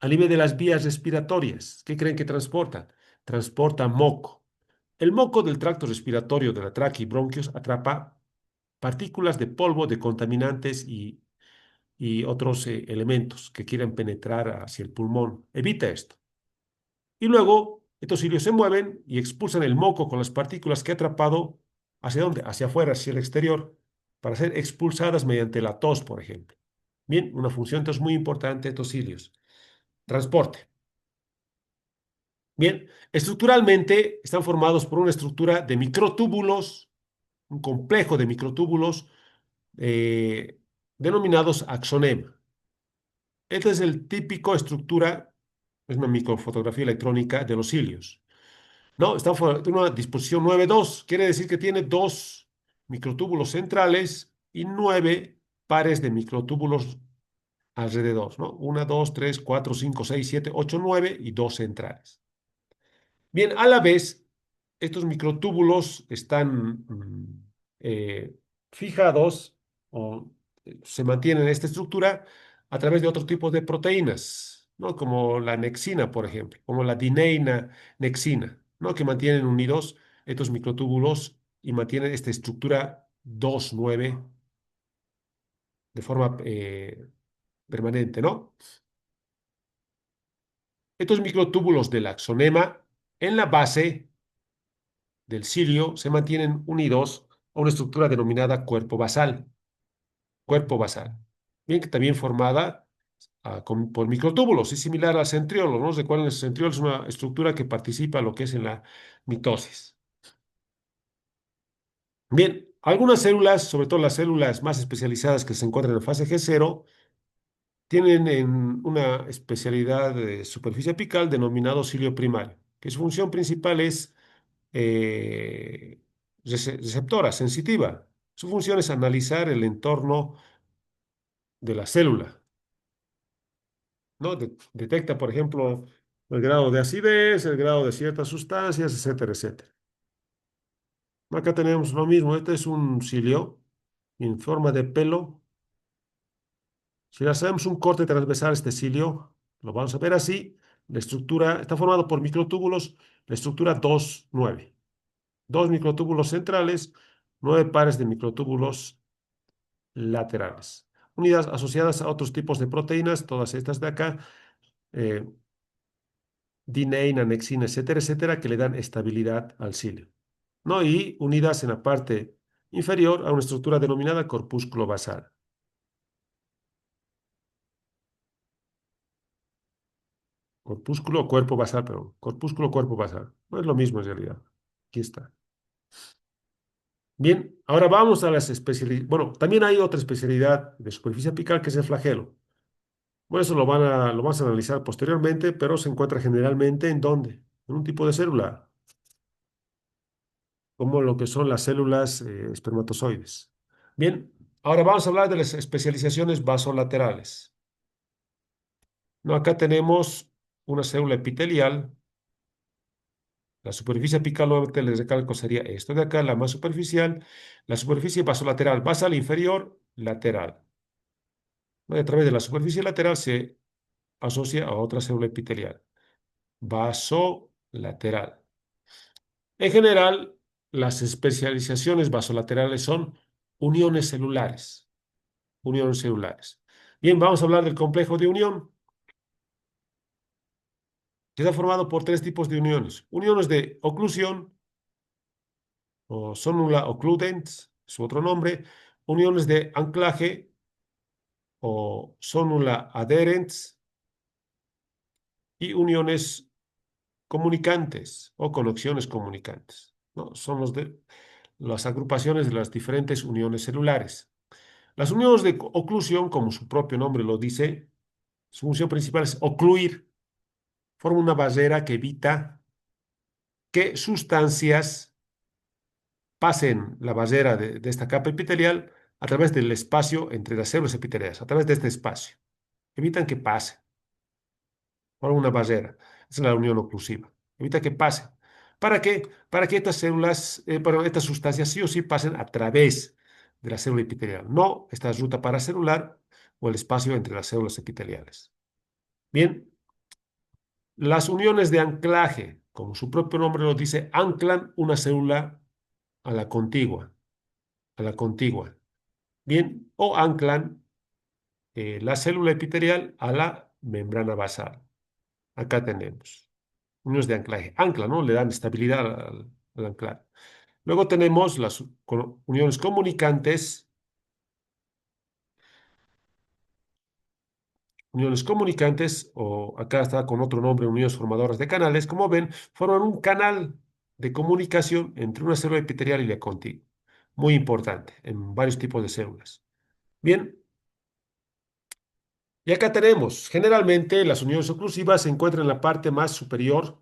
A nivel de las vías respiratorias, ¿qué creen que transportan? Transporta moco. El moco del tracto respiratorio de la tráquea y bronquios atrapa partículas de polvo, de contaminantes y otros elementos que quieran penetrar hacia el pulmón. Evita esto. Y luego estos cilios se mueven y expulsan el moco con las partículas que ha atrapado. ¿Hacia dónde? Hacia afuera, hacia el exterior, para ser expulsadas mediante la tos, por ejemplo. Bien, una función entonces muy importante de estos cilios. Transporte. Bien, estructuralmente están formados por una estructura de microtúbulos, un complejo de microtúbulos eh, denominados axonema. Esta es el típico estructura, es una microfotografía electrónica de los cilios. No, tiene una disposición 9-2, quiere decir que tiene dos microtúbulos centrales y 9 pares de microtúbulos alrededor, ¿no? 1, 2, 3, 4, 5, 6, 7, 8, 9 y dos centrales. Bien, a la vez, estos microtúbulos están eh, fijados o se mantienen en esta estructura a través de otro tipo de proteínas, ¿no? Como la nexina, por ejemplo, como la dineina nexina, ¿no? Que mantienen unidos estos microtúbulos y mantienen esta estructura 2-9 de forma permanente, ¿no? Estos microtúbulos del axonema en la base del cilio se mantienen unidos a una estructura denominada cuerpo basal. Cuerpo basal. bien que también formada por microtúbulos, es similar al centriolo, ¿no? Recuerden, el centriolo es una estructura que participa en lo que es en la mitosis. Bien, algunas células, sobre todo las células más especializadas que se encuentran en fase G0, tienen una especialidad de superficie apical denominado cilio primario, que su función principal es eh, receptora, sensitiva. Su función es analizar el entorno de la célula, ¿no? Detecta, por ejemplo, el grado de acidez, el grado de ciertas sustancias, etcétera, etcétera. Acá tenemos lo mismo. Este es un cilio en forma de pelo. Si le hacemos un corte transversal a este cilio, lo vamos a ver así. La estructura está formado por microtúbulos, la estructura 2-9. Dos microtúbulos centrales, 9 pares de microtúbulos laterales. Unidas asociadas a otros tipos de proteínas, todas estas de acá, eh, dineína, anexina, etcétera, etcétera, que le dan estabilidad al cilio, ¿no? Y unidas en la parte inferior a una estructura denominada corpúsculo basal. Corpúsculo o cuerpo basal, perdón. Corpúsculo, cuerpo basal. No es lo mismo en realidad. Aquí está. Bien, ahora vamos a las especialidades. Bueno, también hay otra especialidad de superficie apical que es el flagelo. Bueno, eso lo vamos a analizar posteriormente, pero se encuentra generalmente ¿en dónde? En un tipo de célula, como lo que son las células espermatozoides. Bien, ahora vamos a hablar de las especializaciones vasolaterales. No, acá tenemos una célula epitelial. La superficie apical, nuevamente les recalco, sería esto de acá, la más superficial. La superficie vasolateral, basal inferior, lateral. ¿No? Y a través de la superficie lateral se asocia a otra célula epitelial. Vasolateral. En general, las especializaciones vasolaterales son uniones celulares. Uniones celulares. Bien, vamos a hablar del complejo de unión, que está formado por tres tipos de uniones. Uniones de oclusión o sonula ocludens, su otro nombre. Uniones de anclaje o sonula adherens y uniones comunicantes o conexiones comunicantes, ¿no? Son las agrupaciones de las diferentes uniones celulares. Las uniones de oclusión, como su propio nombre lo dice, su función principal es ocluir, forma una barrera que evita que sustancias pasen la barrera de esta capa epitelial a través del espacio entre las células epiteliales, a través de este espacio. Evitan que pase, forma una barrera. Esa es la unión oclusiva. Evita que pase. ¿Para qué? Para que estas células, estas sustancias sí o sí pasen a través de la célula epitelial, no esta ruta paracelular o el espacio entre las células epiteliales. Bien, las uniones de anclaje, como su propio nombre lo dice, anclan una célula a la contigua, a la contigua. Bien, o anclan la célula epitelial a la membrana basal. Acá tenemos uniones de anclaje. Ancla, ¿no? Le dan estabilidad al anclar. Luego tenemos las uniones comunicantes. Uniones comunicantes, o acá está con otro nombre, uniones formadoras de canales, como ven, forman un canal de comunicación entre una célula epitelial y la contigua. Muy importante en varios tipos de células. Bien, y acá tenemos, generalmente las uniones oclusivas se encuentran en la parte más superior,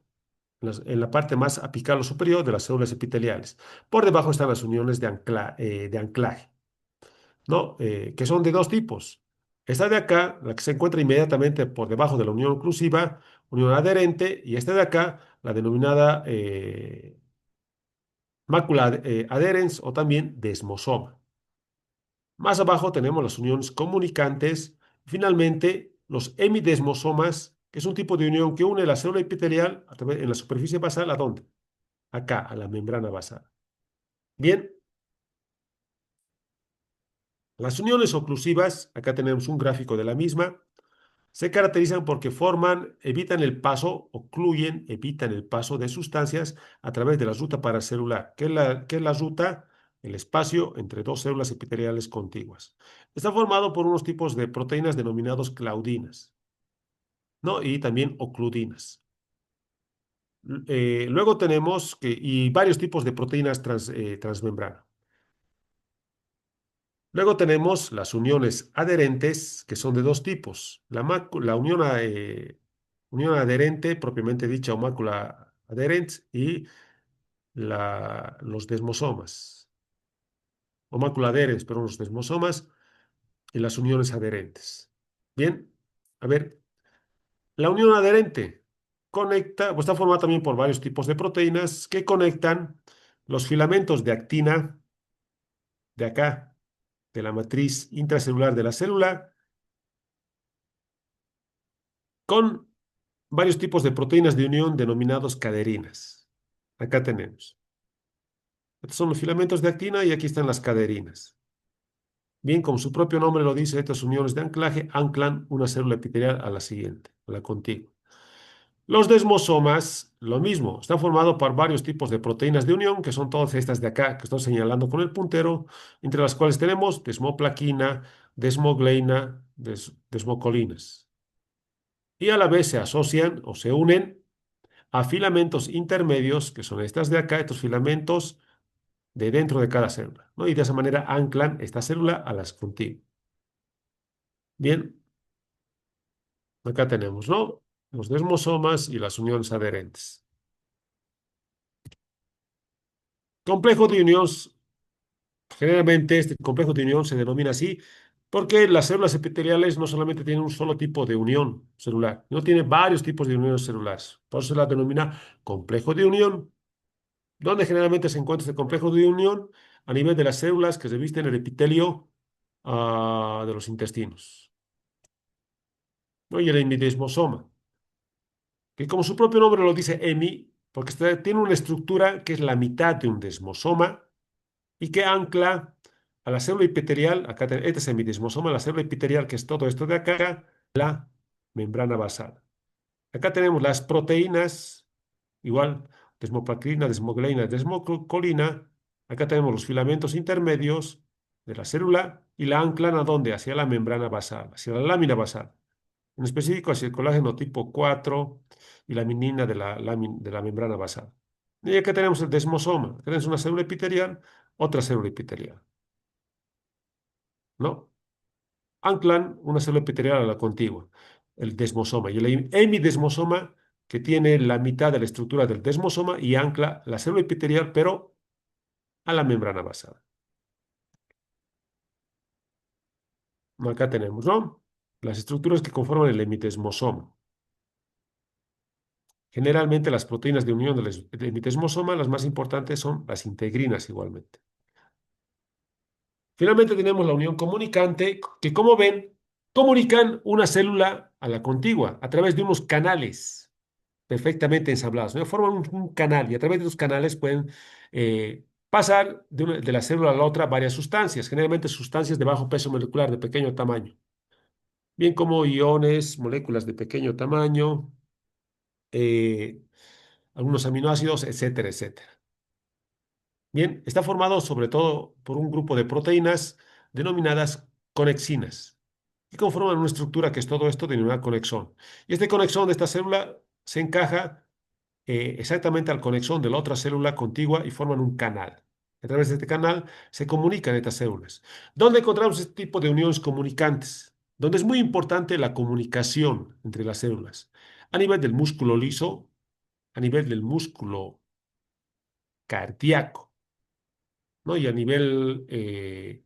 en la parte más apical o superior de las células epiteliales. Por debajo están las uniones de anclaje, ¿no? Que son de dos tipos. Esta de acá, la que se encuentra inmediatamente por debajo de la unión oclusiva, unión adherente, y esta de acá, la denominada mácula adherens o también desmosoma. Más abajo tenemos las uniones comunicantes, finalmente los hemidesmosomas, que es un tipo de unión que une la célula epitelial en la superficie basal, ¿a dónde? Acá, a la membrana basal. Bien, las uniones oclusivas, acá tenemos un gráfico de la misma, se caracterizan porque evitan el paso, evitan el paso de sustancias a través de la ruta paracelular. ¿Qué es la ruta? el espacio entre dos células epiteliales contiguas. Está formado por unos tipos de proteínas denominados claudinas, ¿no? Y también ocludinas. Luego tenemos y varios tipos de proteínas transmembrana. Luego tenemos las uniones adherentes, que son de dos tipos. La unión adherente, propiamente dicha, o mácula adherens, y los desmosomas, o mácula adherens, pero los desmosomas y las uniones adherentes. Bien, a ver, la unión adherente conecta, pues está formada también por varios tipos de proteínas que conectan los filamentos de actina de acá, de la matriz intracelular de la célula, con varios tipos de proteínas de unión denominados caderinas. Acá tenemos. Estos son los filamentos de actina y aquí están las caderinas. Bien, como su propio nombre lo dice, estas uniones de anclaje anclan una célula epitelial a la siguiente, a la contigua. Los desmosomas, lo mismo, están formados por varios tipos de proteínas de unión, que son todas estas de acá que estoy señalando con el puntero, entre las cuales tenemos desmoplaquina, desmogleina, desmocolinas. Y a la vez se asocian o se unen a filamentos intermedios, que son estas de acá, estos filamentos de dentro de cada célula, ¿no? Y de esa manera anclan esta célula a las contiguas. Bien, acá tenemos, ¿no? Los desmosomas y las uniones adherentes. Complejo de unión. Generalmente este complejo de unión se denomina así porque las células epiteliales no solamente tienen un solo tipo de unión celular, no tiene varios tipos de uniones celulares. Por eso se la denomina complejo de unión. ¿Dónde generalmente se encuentra este complejo de unión? A nivel de las células que revisten el epitelio de los intestinos, ¿no? Y el hemidesmosoma, que como su propio nombre lo dice, hemi, porque tiene una estructura que es la mitad de un desmosoma y que ancla a la célula epitelial, acá este es el midesmosoma, la célula epitelial, que es todo esto de acá, la membrana basal. Acá tenemos las proteínas, igual, desmoplaquina, desmogleina, desmocolina. Acá tenemos los filamentos intermedios de la célula y la anclan a dónde? Hacia la membrana basal, hacia la lámina basal. En específico, hacia el colágeno tipo 4 y la minina de la membrana basal. Y acá tenemos el desmosoma. Tenemos una célula epitelial, otra célula epitelial, ¿no? Anclan una célula epitelial a la contigua, el desmosoma. Y el hemidesmosoma, que tiene la mitad de la estructura del desmosoma y ancla la célula epitelial, pero a la membrana basal. Acá tenemos, ¿no? Las estructuras que conforman el hemidesmosoma. Generalmente las proteínas de unión del hemidesmosoma, las más importantes son las integrinas igualmente. Finalmente tenemos la unión comunicante, que como ven, comunican una célula a la contigua a través de unos canales perfectamente ensamblados, ¿no? Forman un canal y a través de los canales pueden pasar de la célula a la otra varias sustancias, generalmente sustancias de bajo peso molecular, de pequeño tamaño, bien como iones, moléculas de pequeño tamaño, eh, algunos aminoácidos, etcétera, etcétera. Bien, está formado sobre todo por un grupo de proteínas denominadas conexinas, que conforman una estructura que es todo esto denominada conexón. Y este conexón de esta célula se encaja exactamente al conexón de la otra célula contigua y forman un canal. A través de este canal se comunican estas células. ¿Dónde encontramos este tipo de uniones comunicantes? Donde es muy importante la comunicación entre las células. A nivel del músculo liso, a nivel del músculo cardíaco, ¿no? Y a nivel de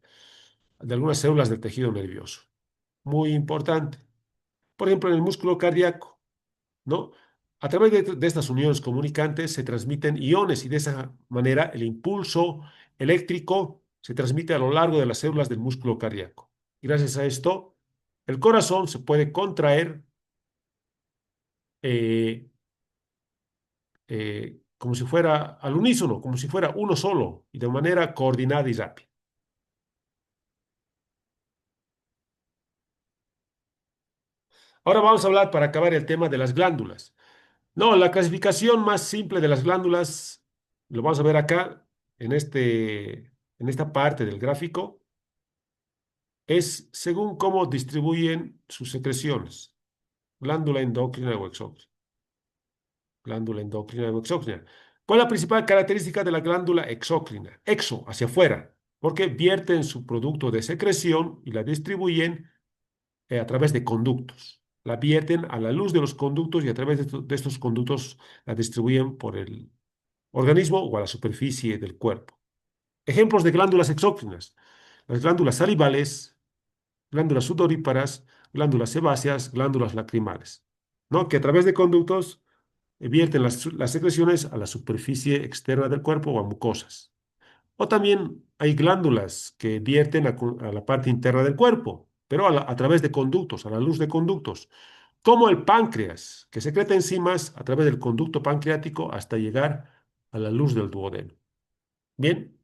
algunas células del tejido nervioso. Muy importante. Por ejemplo, en el músculo cardíaco, ¿no? A través de estas uniones comunicantes se transmiten iones y de esa manera el impulso eléctrico se transmite a lo largo de las células del músculo cardíaco. Y gracias a esto, el corazón se puede contraer eh, como si fuera al unísono, como si fuera uno solo y de manera coordinada y rápida. Ahora vamos a hablar para acabar el tema de las glándulas. No, la clasificación más simple de las glándulas, lo vamos a ver acá, en este. en esta parte del gráfico es según cómo distribuyen sus secreciones, glándula endocrina o exócrina. Glándula endocrina o exócrina. ¿Cuál es la principal característica de la glándula exócrina? Exo, hacia afuera, porque vierten su producto de secreción y la distribuyen a través de conductos. La vierten a la luz de los conductos y a través de estos conductos la distribuyen por el organismo o a la superficie del cuerpo. Ejemplos de glándulas exócrinas. Las glándulas salivales, glándulas sudoríparas, glándulas sebáceas, glándulas lacrimales, ¿no? Que a través de conductos vierten las secreciones a la superficie externa del cuerpo o a mucosas. O también hay glándulas que vierten a la parte interna del cuerpo, pero a través de conductos, a la luz de conductos, como el páncreas, que secreta enzimas a través del conducto pancreático hasta llegar a la luz del duodeno. Bien,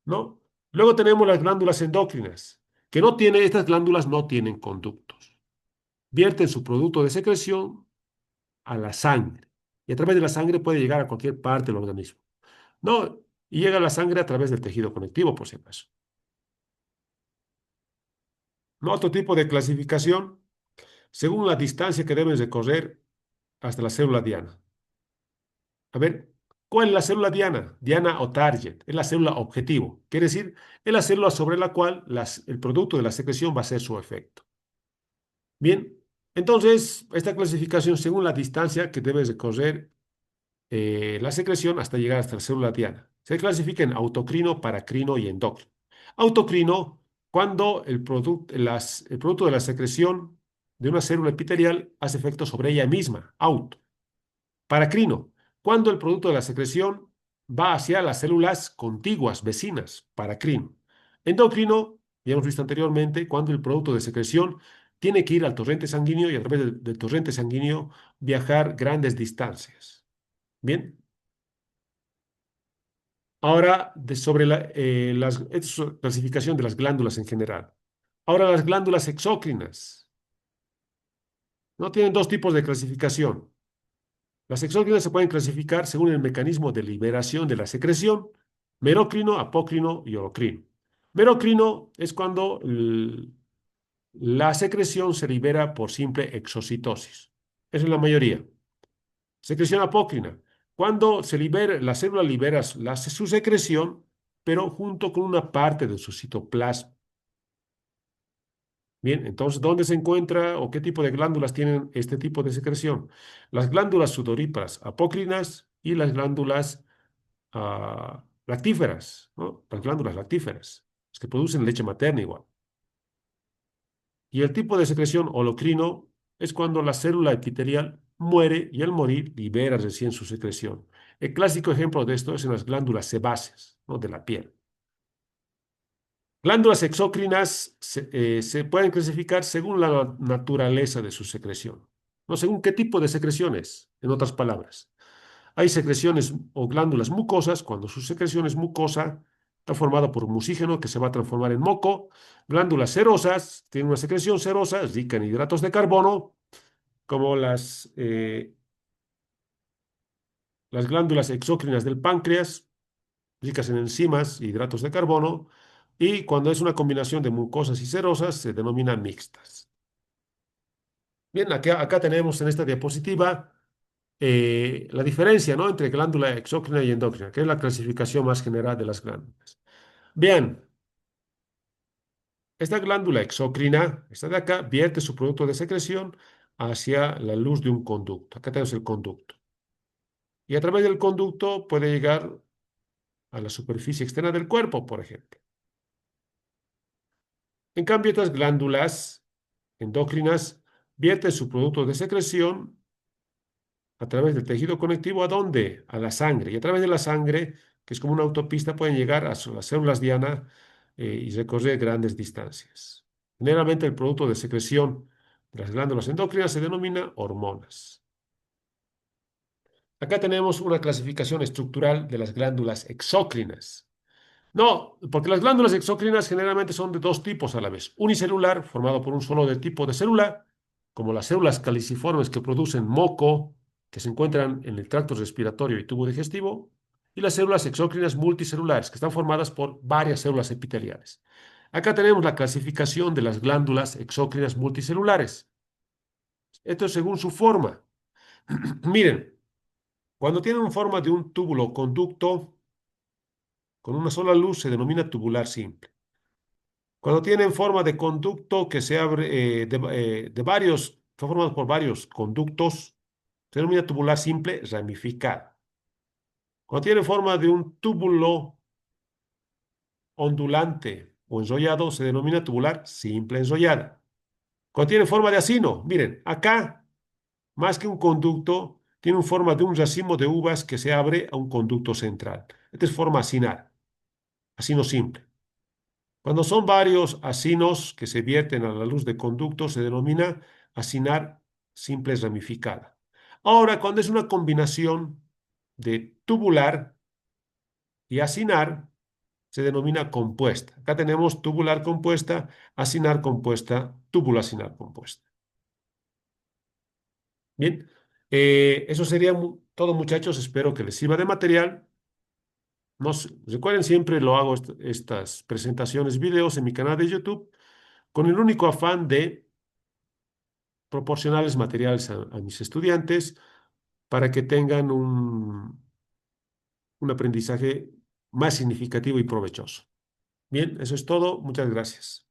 ¿no? Luego tenemos las glándulas endócrinas, que no tienen, estas glándulas no tienen conductos. Vierten su producto de secreción a la sangre y a través de la sangre puede llegar a cualquier parte del organismo. No, y llega a la sangre a través del tejido conectivo, por si acaso. ¿No? Otro tipo de clasificación, según la distancia que debes recorrer hasta la célula diana. A ver, ¿cuál es la célula diana? Diana o target, es la célula objetivo. Quiere decir, es la célula sobre la cual el producto de la secreción va a ser su efecto. Bien, entonces, esta clasificación según la distancia que debes recorrer la secreción hasta llegar hasta la célula diana. Se clasifica en autocrino, paracrino y endocrino. Autocrino, cuando el producto de la secreción de una célula epitelial hace efecto sobre ella misma, auto. Paracrino, cuando el producto de la secreción va hacia las células contiguas, vecinas, paracrino. Endocrino, ya hemos visto anteriormente, cuando el producto de secreción tiene que ir al torrente sanguíneo y a través del torrente sanguíneo viajar grandes distancias. Bien, ahora sobre esta es clasificación de las glándulas en general. Ahora las glándulas exócrinas, ¿no? Tienen dos tipos de clasificación. Las exócrinas se pueden clasificar según el mecanismo de liberación de la secreción, merocrino, apócrino y orocrino. Merocrino es cuando la secreción se libera por simple exocitosis. Esa es la mayoría. Secreción apócrina, cuando la célula libera su secreción, pero junto con una parte de su citoplasma. Bien, entonces, ¿dónde se encuentra o qué tipo de glándulas tienen este tipo de secreción? Las glándulas sudoríparas apócrinas y las glándulas lactíferas, ¿no? Las glándulas lactíferas, las que producen leche materna igual. Y el tipo de secreción holocrino es cuando la célula epitelial muere y al morir libera recién su secreción. El clásico ejemplo de esto es en las glándulas sebáceas, ¿no? De la piel. Glándulas exócrinas se pueden clasificar según la naturaleza de su secreción, no según qué tipo de secreciones, en otras palabras. Hay secreciones o glándulas mucosas, cuando su secreción es mucosa, está formada por mucígeno que se va a transformar en moco. Glándulas serosas, tienen una secreción serosa, rica en hidratos de carbono, como las glándulas exócrinas del páncreas, ricas en enzimas y hidratos de carbono, y cuando es una combinación de mucosas y serosas, se denominan mixtas. Bien, acá tenemos en esta diapositiva la diferencia, ¿no? Entre glándula exócrina y endócrina, que es la clasificación más general de las glándulas. Bien, esta glándula exócrina, esta de acá, vierte su producto de secreción hacia la luz de un conducto. Acá tenemos el conducto. Y a través del conducto puede llegar a la superficie externa del cuerpo, por ejemplo. En cambio, estas glándulas endócrinas vierten su producto de secreción a través del tejido conectivo, ¿a dónde? A la sangre. Y a través de la sangre, que es como una autopista, pueden llegar a las células diana y recorrer grandes distancias. Generalmente el producto de secreción de las glándulas endócrinas se denomina hormonas. Acá tenemos una clasificación estructural de las glándulas exócrinas. No, porque las glándulas exócrinas generalmente son de dos tipos a la vez. Unicelular, formado por un solo de tipo de célula, como las células caliciformes que producen moco, que se encuentran en el tracto respiratorio y tubo digestivo, y las células exócrinas multicelulares, que están formadas por varias células epiteliales. Acá tenemos la clasificación de las glándulas exócrinas multicelulares. Esto es según su forma. Miren, cuando tienen forma de un túbulo conducto con una sola luz se denomina tubular simple. Cuando tienen forma de conducto que se abre de varios, está formado por varios conductos, se denomina tubular simple ramificado. Cuando tiene forma de un túbulo ondulante o enrollado, se denomina tubular simple enrollada. Cuando tiene forma de acino, miren, acá, más que un conducto, tiene forma de un racimo de uvas que se abre a un conducto central. Esta es forma acinar, acino simple. Cuando son varios acinos que se vierten a la luz de conducto, se denomina acinar simple ramificada. Ahora, cuando es una combinación de tubular y acinar, se denomina compuesta. Acá tenemos tubular compuesta, acinar compuesta, tubulacinar compuesta. Bien, eso sería todo, muchachos. Espero que les sirva de material. Recuerden, siempre lo hago estas presentaciones, videos en mi canal de YouTube, con el único afán de proporcionarles materiales a mis estudiantes para que tengan un aprendizaje más significativo y provechoso. Bien, eso es todo. Muchas gracias.